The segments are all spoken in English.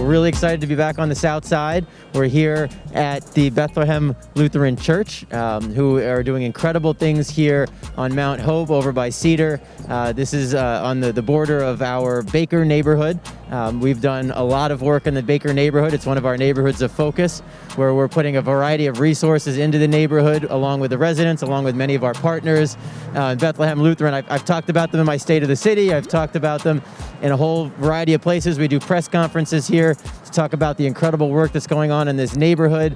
really excited to be back on the south side. We're here at the Bethlehem Lutheran Church, who are doing incredible things here on Mount Hope over by Cedar. This is on the border of our Baker neighborhood. We've done a lot of work in the Baker neighborhood. It's one of our neighborhoods of focus, where we're putting a variety of resources into the neighborhood, along with the residents, along with many of our partners. Bethlehem Lutheran, I've talked about them in my State of the City. I've talked about them in a whole variety of places. We do press conferences here to talk about the incredible work that's going on in this neighborhood.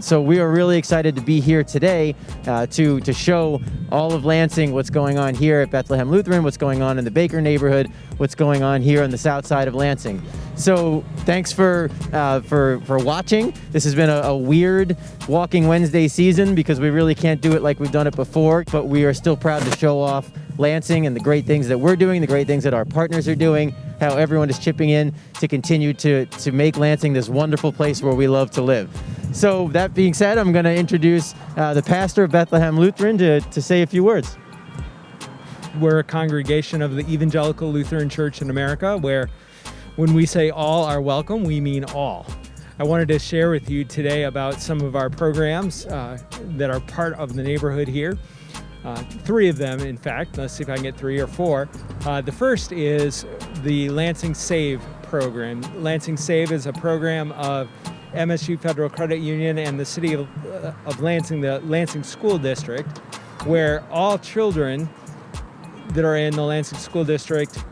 So we are really excited to be here today to show all of Lansing what's going on here at Bethlehem Lutheran, what's going on in the Baker neighborhood, what's going on here on the south side of Lansing. So thanks for watching. This has been a weird Walking Wednesday season because we really can't do it like we've done it before, but we are still proud to show off Lansing and the great things that we're doing, the great things that our partners are doing, how everyone is chipping in to continue to make Lansing this wonderful place where we love to live. So that being said, I'm going to introduce the pastor of Bethlehem Lutheran to say a few words. We're a congregation of the Evangelical Lutheran Church in America, where when we say all are welcome, we mean all. I wanted to share with you today about some of our programs that are part of the neighborhood here. 3 of them, in fact. Let's see if I can get 3 or 4. The first is the Lansing Save program. Lansing Save is a program of MSU Federal Credit Union and the City of Lansing, the Lansing School District, where all children that are in the Lansing School District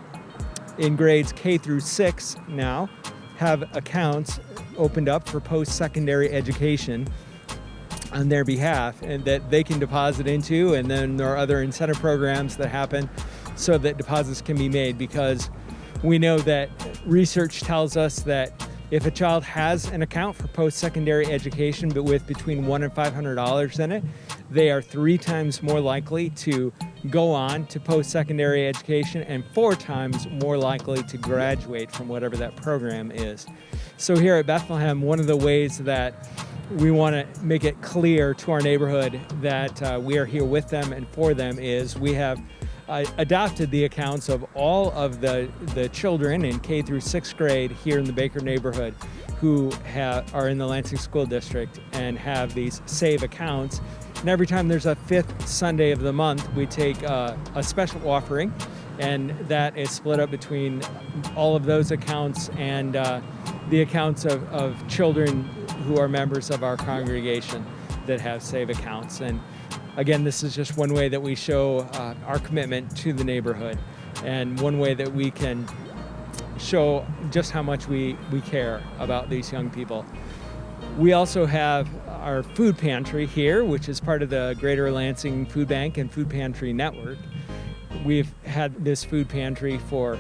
in grades K through 6 now have accounts opened up for post-secondary education on their behalf, and that they can deposit into, and then there are other incentive programs that happen so that deposits can be made, because we know that research tells us that if a child has an account for post-secondary education but with between $100 and $500 in it, they are 3 times more likely to go on to post-secondary education and 4 times more likely to graduate from whatever that program is. So here at Bethlehem, one of the ways that we want to make it clear to our neighborhood that we are here with them and for them is we have adopted the accounts of all of the children in K through 6th grade here in the Baker neighborhood who are in the Lansing School District and have these Save accounts. And every time there's a 5th Sunday of the month, we take a special offering, and that is split up between all of those accounts and the accounts of children who are members of our congregation that have Save accounts. And again, this is just one way that we show our commitment to the neighborhood, and one way that we can show just how much we care about these young people. We also have our food pantry here, which is part of the Greater Lansing Food Bank and Food Pantry Network. We've had this food pantry for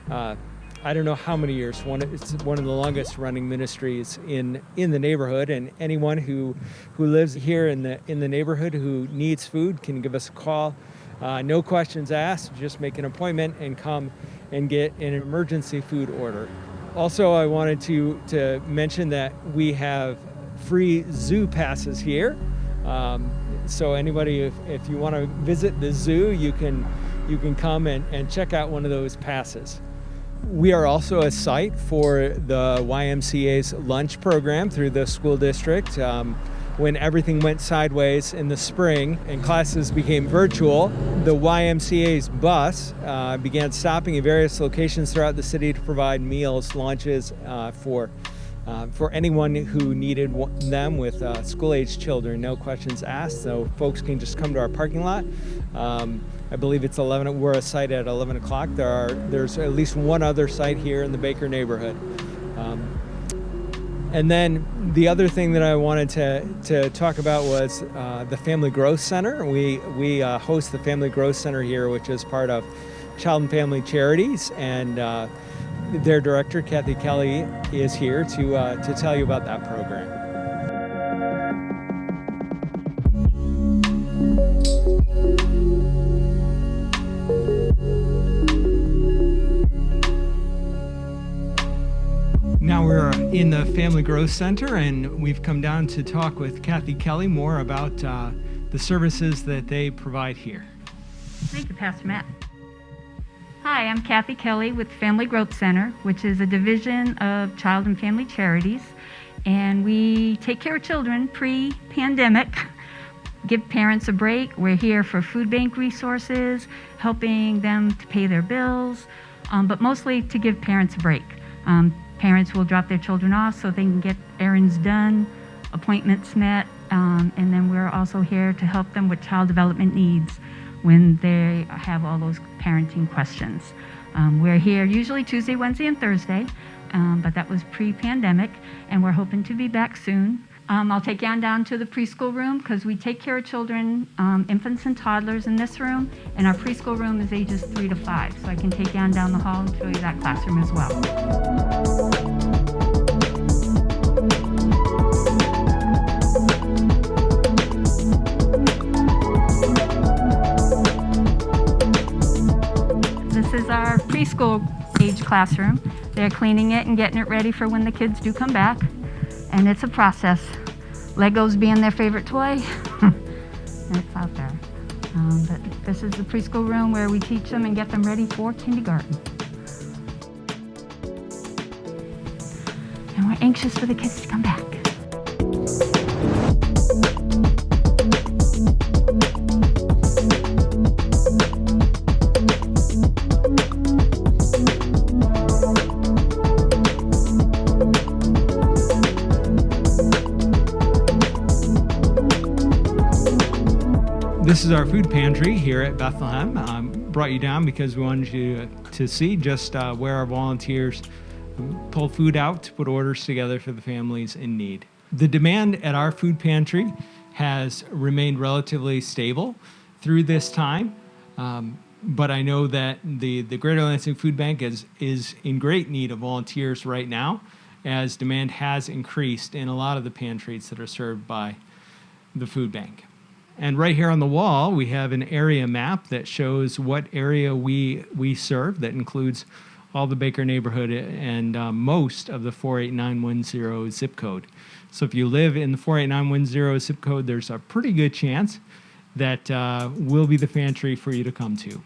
I don't know how many years. It's one of the longest running ministries in the neighborhood, and anyone who lives here in the neighborhood who needs food can give us a call. No questions asked, just make an appointment and come and get an emergency food order. Also, I wanted to mention that we have free zoo passes here. So anybody, if you want to visit the zoo, you can come and check out one of those passes. We are also a site for the YMCA's lunch program through the school district. When everything went sideways in the spring and classes became virtual, the YMCA's bus began stopping at various locations throughout the city to provide meals, lunches for anyone who needed them with school-age children. No questions asked, so folks can just come to our parking lot. I believe it's 11. We're a site at 11 o'clock. There's at least one other site here in the Baker neighborhood. And then the other thing that I wanted to talk about was the Family Growth Center. We host the Family Growth Center here, which is part of Child and Family Charities, and their director, Kathy Kelly, is here to tell you about that program. Now we're in the Family Growth Center, and we've come down to talk with Kathy Kelly more about the services that they provide here. Thank you, Pastor Matt. Hi, I'm Kathy Kelly with Family Growth Center, which is a division of Child and Family Charities. And we take care of children pre-pandemic, give parents a break. We're here for food bank resources, helping them to pay their bills, but mostly to give parents a break. Parents will drop their children off so they can get errands done, appointments met, and then we're also here to help them with child development needs when they have all those parenting questions. We're here usually Tuesday, Wednesday, and Thursday, but that was pre-pandemic, and we're hoping to be back soon. I'll take you on down to the preschool room because we take care of children, infants and toddlers in this room, and our preschool room is ages 3 to 5, so I can take you on down the hall and show you that classroom as well. This is our preschool age classroom. They're cleaning it and getting it ready for when the kids do come back. And it's a process. Legos being their favorite toy. It's out there. But this is the preschool room where we teach them and get them ready for kindergarten. And we're anxious for the kids to come back. This is our food pantry here at Bethlehem. Brought you down because we wanted you to see just where our volunteers pull food out to put orders together for the families in need. The demand at our food pantry has remained relatively stable through this time, but I know that the Greater Lansing Food Bank is in great need of volunteers right now, as demand has increased in a lot of the pantries that are served by the food bank. And right here on the wall, we have an area map that shows what area we serve. That includes all the Baker neighborhood and most of the 48910 zip code. So if you live in the 48910 zip code, there's a pretty good chance that we'll be the pantry for you to come to.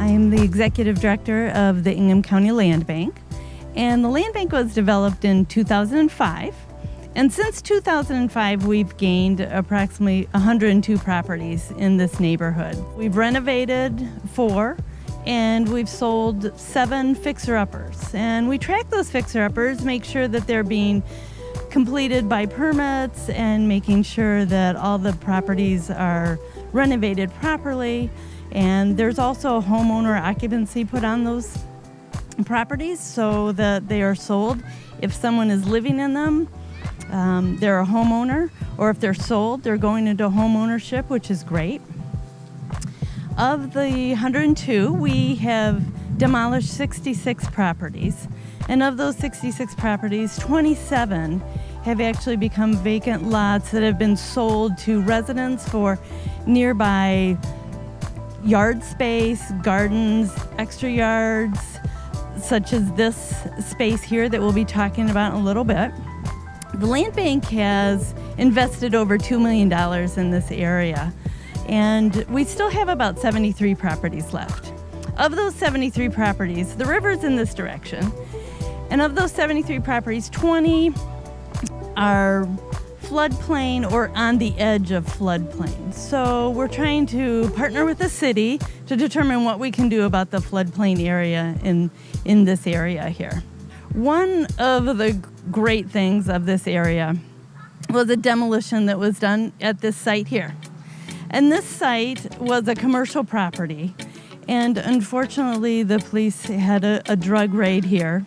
I am the executive director of the Ingham County Land Bank, and the Land Bank was developed in 2005. And since 2005, we've gained approximately 102 properties in this neighborhood. We've renovated 4, and we've sold 7 fixer-uppers. And we track those fixer-uppers, make sure that they're being completed by permits, and making sure that all the properties are renovated properly. And there's also homeowner occupancy put on those properties so that they are sold. If someone is living in them, they're a homeowner, or if they're sold, they're going into home ownership, which is great. Of the 102, we have demolished 66 properties. And of those 66 properties, 27 have actually become vacant lots that have been sold to residents for nearby yard space, gardens, extra yards, such as this space here that we'll be talking about in a little bit. The Land Bank has invested over $2 million in this area, and we still have about 73 properties left. Of those 73 properties, the river's in this direction, and of those 73 properties, 20 are floodplain or on the edge of floodplain. So we're trying to partner with the city to determine what we can do about the floodplain area in this area here. One of the great things of this area was a demolition that was done at this site here. And this site was a commercial property. And unfortunately, the police had a drug raid here.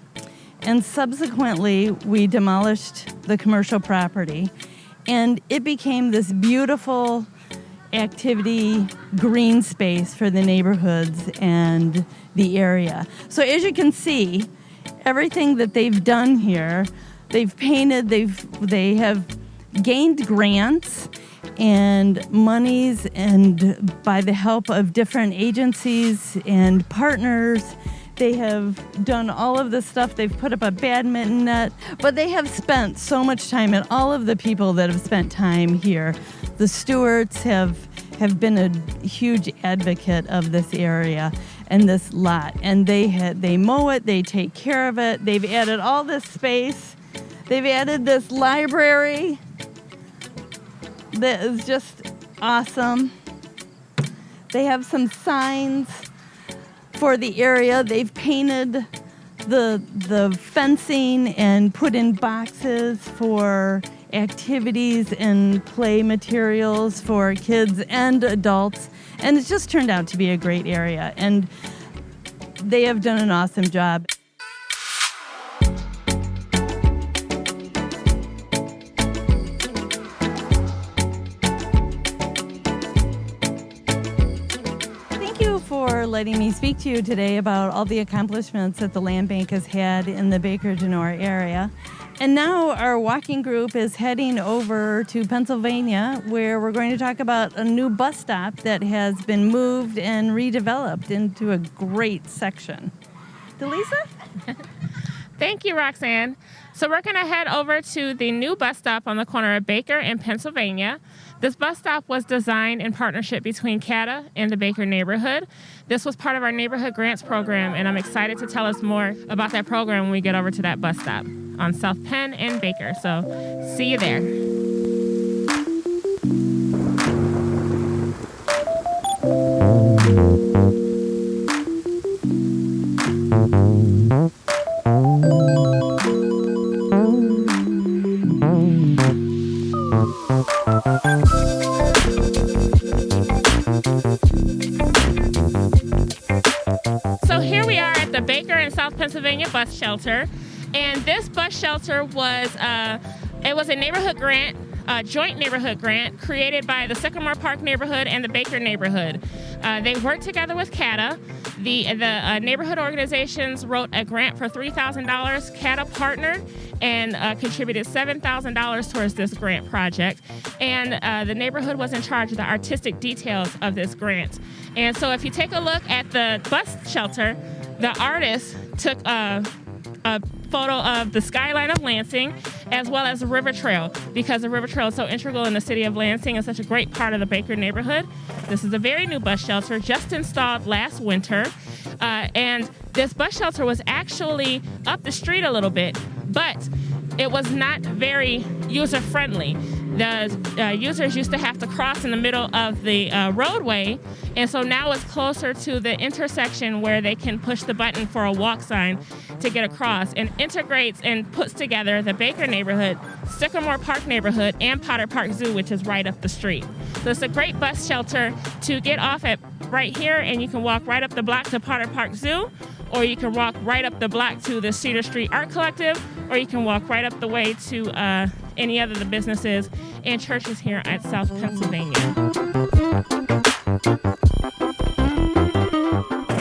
And subsequently, we demolished the commercial property. And it became this beautiful activity green space for the neighborhoods and the area. So as you can see, everything that they've done here, They've painted, they have gained grants and monies, and by the help of different agencies and partners, they have done all of this stuff. They've put up a badminton net, but they have spent so much time, and all of the people that have spent time here, the stewards have been a huge advocate of this area and this lot, and they mow it, they take care of it. They've added all this space. They've added this library that is just awesome. They have some signs for the area. They've painted the fencing and put in boxes for activities and play materials for kids and adults. And it's just turned out to be a great area. And they have done an awesome job. For letting me speak to you today about all the accomplishments that the Land Bank has had in the Baker-Denora area. And now our walking group is heading over to Pennsylvania, where we're going to talk about a new bus stop that has been moved and redeveloped into a great section. DeLisa? Thank you, Roxanne. So we're going to head over to the new bus stop on the corner of Baker and Pennsylvania. This bus stop was designed in partnership between CATA and the Baker neighborhood. This was part of our neighborhood grants program, and I'm excited to tell us more about that program when we get over to that bus stop on South Penn and Baker. So see you there. So here we are at the Baker and South Pennsylvania bus shelter, and this bus shelter was it was a neighborhood grant, joint neighborhood grant created by the Sycamore Park neighborhood and the Baker neighborhood. They worked together with CATA. The neighborhood organizations wrote a grant for $3,000. CATA partnered and contributed $7,000 towards this grant project. And the neighborhood was in charge of the artistic details of this grant. And so if you take a look at the bus shelter, the artist took a photo of the skyline of Lansing as well as the river trail, because the river trail is so integral in the city of Lansing and such a great part of the Baker neighborhood. This is a very new bus shelter, just installed last winter. And this bus shelter was actually up the street a little bit, but it was not very user-friendly. The users used to have to cross in the middle of the roadway, and so now it's closer to the intersection where they can push the button for a walk sign to get across, and integrates and puts together the Baker neighborhood, Sycamore Park neighborhood, and Potter Park Zoo, which is right up the street. So it's a great bus shelter to get off at right here, and you can walk right up the block to Potter Park Zoo, or you can walk right up the block to the Cedar Street Art Collective, or you can walk right up the way to any other of the businesses and churches here at South Pennsylvania.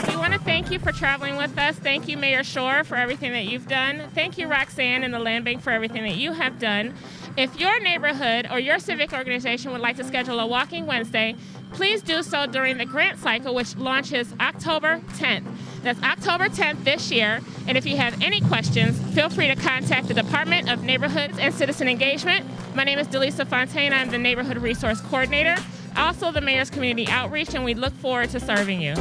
We want to thank you for traveling with us. Thank you, Mayor Schor, for everything that you've done. Thank you, Roxanne and the Land Bank, for everything that you have done. If your neighborhood or your civic organization would like to schedule a Walking Wednesday, please do so during the grant cycle, which launches October 10th. That's October 10th this year. And if you have any questions, feel free to contact the Department of Neighborhoods and Citizen Engagement. My name is DeLisa Fountain. I'm the Neighborhood Resource Coordinator, also the Mayor's Community Outreach, and we look forward to serving you.